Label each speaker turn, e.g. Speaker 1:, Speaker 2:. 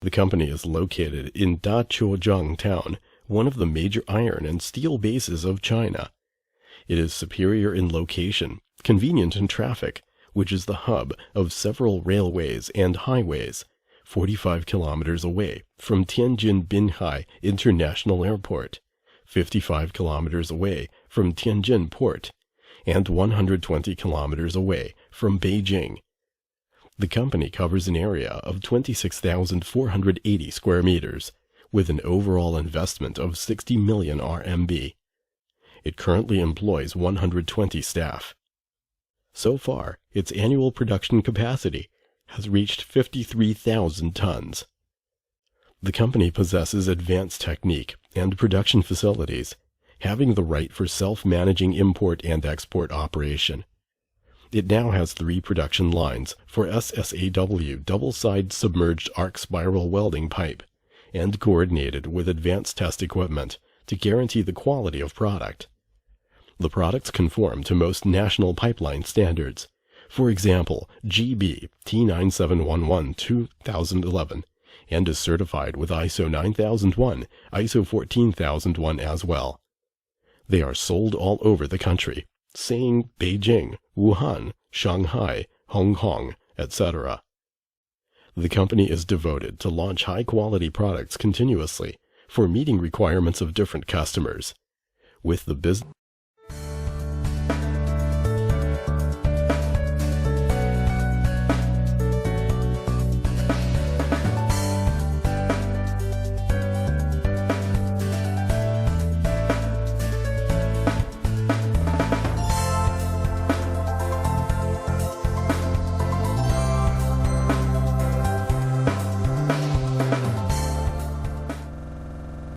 Speaker 1: The company is located in Dazhuozhang town, one of the major iron and steel bases of China. It is superior in location, convenient in traffic, which is the hub of several railways and highways, 45 kilometers away from Tianjin Binhai International Airport, 55 kilometers away from Tianjin Port, and 120 kilometers away from Beijing. The company covers an area of 26,480 square meters, with an overall investment of 60 million RMB. It currently employs 120 staff. So far, its annual production capacity has reached 53,000 tons. The company possesses advanced technique and production facilities, having the right for self-managing import and export operation. It now has 3 production lines for SSAW double-side submerged arc spiral welding pipe, and coordinated with advanced test equipment to guarantee the quality of product. The products conform to most national pipeline standards, for example GB T9711-2011, and is certified with ISO 9001, ISO 14001 as well. They are sold all over the country, saying Beijing, Wuhan, Shanghai, Hong Kong, etc. The company is devoted to launch high-quality products continuously for meeting requirements of different customers. With the business